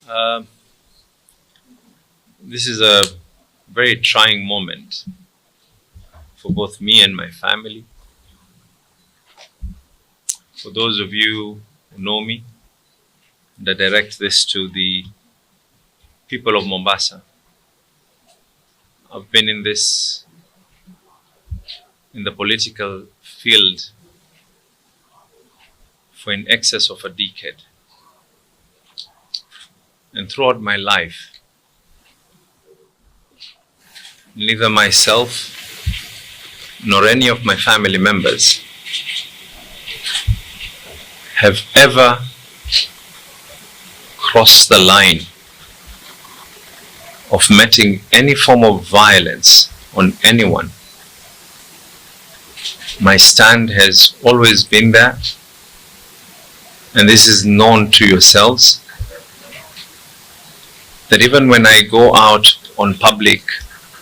Uh, this is a very trying moment for both me and my family. For those of you who know me, and I direct this to the people of Mombasa. I've been in the political field for in excess of a decade. And throughout my life, neither myself nor any of my family members have ever crossed the line of meting any form of violence on anyone. My stand has always been there, and this is known to yourselves, that even when I go out on public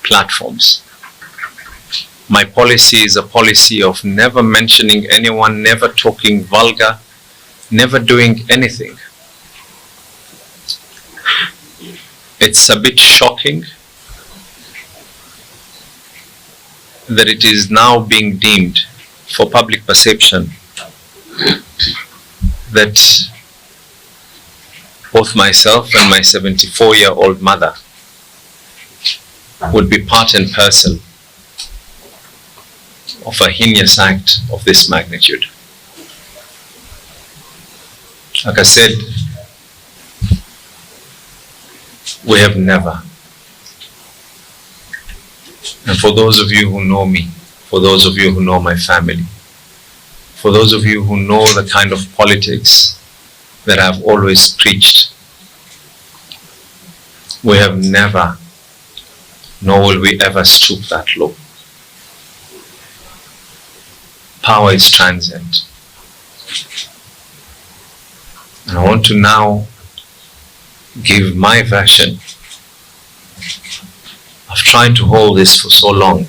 platforms, my policy is a policy of never mentioning anyone, never talking vulgar, never doing anything. It's a bit shocking that it is now being deemed for public perception that both myself and my 74-year-old mother would be part and parcel of a heinous act of this magnitude. Like I said, we have never. And for those of you who know me, for those of you who know my family, for those of you who know the kind of politics that I've always preached, we have never, nor will we ever stoop that low. Power is transient. And I want to now give my version. I've tried to hold this for so long.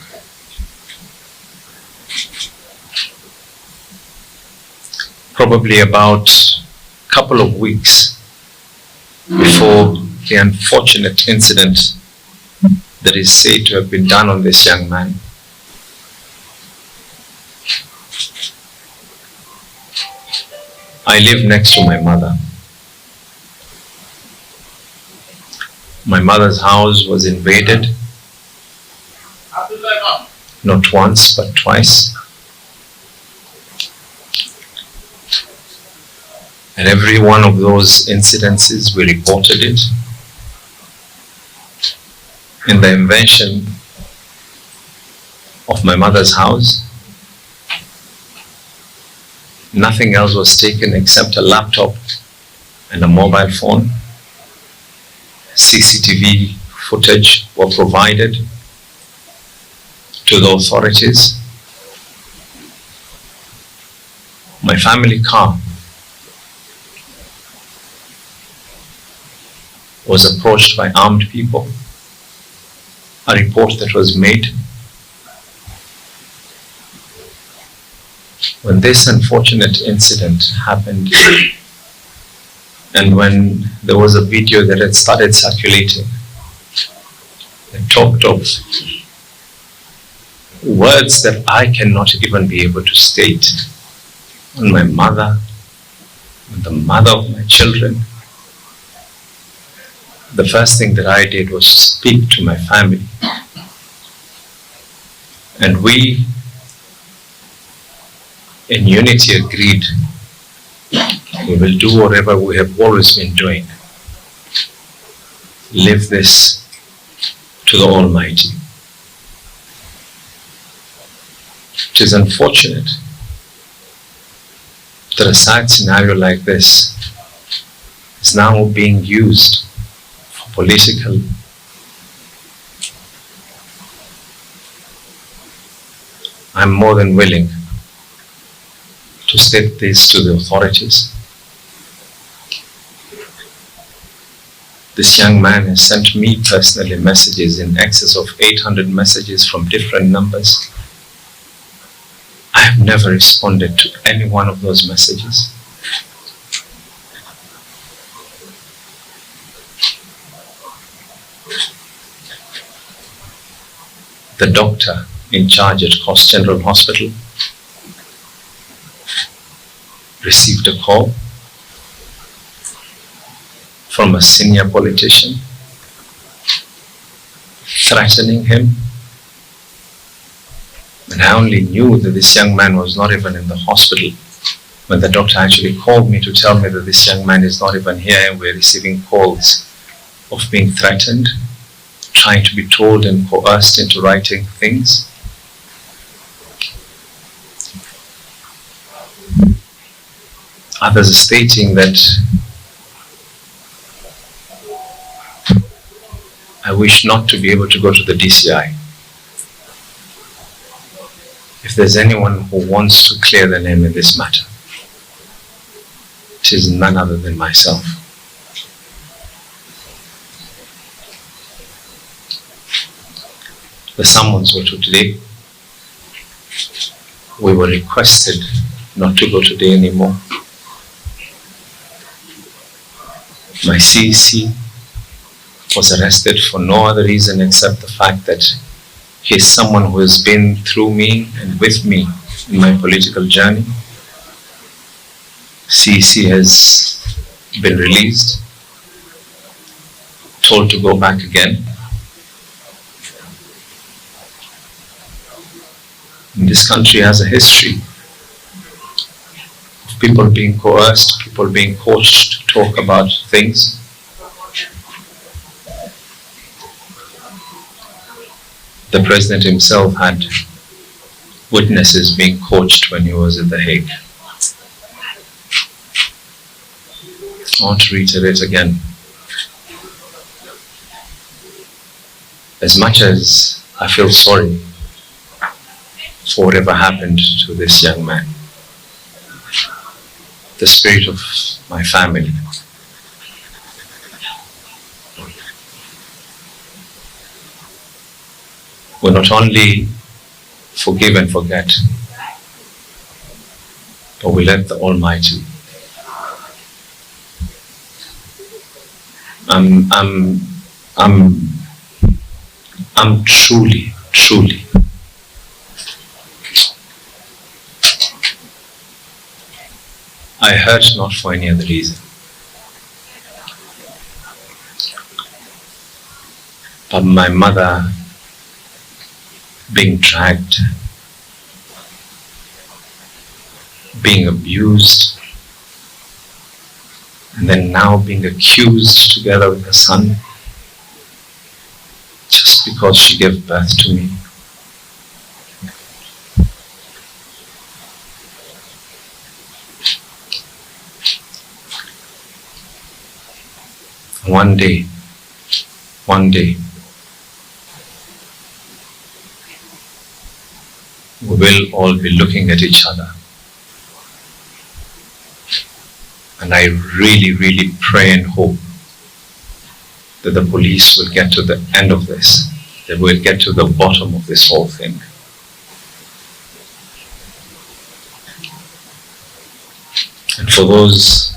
Probably about a couple of weeks before the unfortunate incident that is said to have been done on this young man. I live next to my mother. My mother's house was invaded, not once but twice. And every one of those incidences, we reported it. In the invasion of my mother's house, nothing else was taken except a laptop and a mobile phone. CCTV footage were provided to the authorities. My family car was approached by armed people. A report that was made. When this unfortunate incident happened, and when there was a video that had started circulating, it talked of words that I cannot even be able to state on my mother, on the mother of my children. The first thing that I did was speak to my family. And we, in unity, agreed we will do whatever we have always been doing. Leave this to the Almighty. It is unfortunate that a sad scenario like this is now being used for political. I'm more than willing to state this to the authorities. This young man has sent me personally messages in excess of 800 messages from different numbers. I have never responded to any one of those messages. The doctor in charge at Coast General Hospital received a call from a senior politician threatening him. And I only knew that this young man was not even in the hospital when the doctor actually called me to tell me that this young man is not even here, and we're receiving calls of being threatened, trying to be told and coerced into writing things. Others are stating that I wish not to be able to go to the DCI. If there's anyone who wants to clear the name in this matter, it is none other than myself. The summons were to today. We were requested not to go today anymore. My CEC was arrested for no other reason except the fact that he is someone who has been through me and with me in my political journey. CEC has been released, told to go back again. And this country has a history of people being coerced, people being coached to talk about things. The president himself had witnesses being coached when he was at The Hague. I want to reiterate again. As much as I feel sorry for whatever happened to this young man, the spirit of my family will not only forgive and forget, but we let the Almighty. I'm truly I hurt not for any other reason, but my mother being dragged, being abused, and then now being accused together with her son just because she gave birth to me. One day, we will all be looking at each other. And I really pray and hope that the police will get to the end of this, that we'll get to the bottom of this whole thing. And for those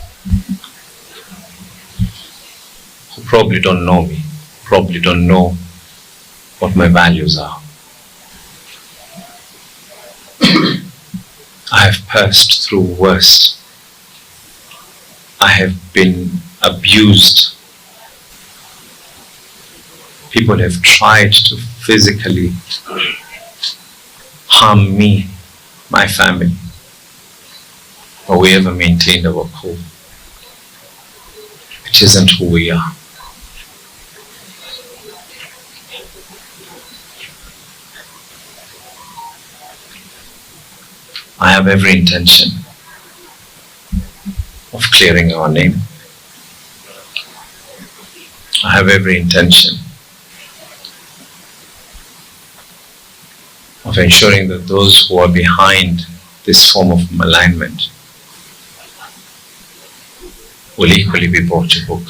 who probably don't know me, probably don't know what my values are, I have passed through worse. I have been abused. People have tried to physically harm me, my family, but we ever maintained our cool. It isn't who we are. I have every intention of clearing our name. I have every intention of ensuring that those who are behind this form of malignment will equally be brought to book.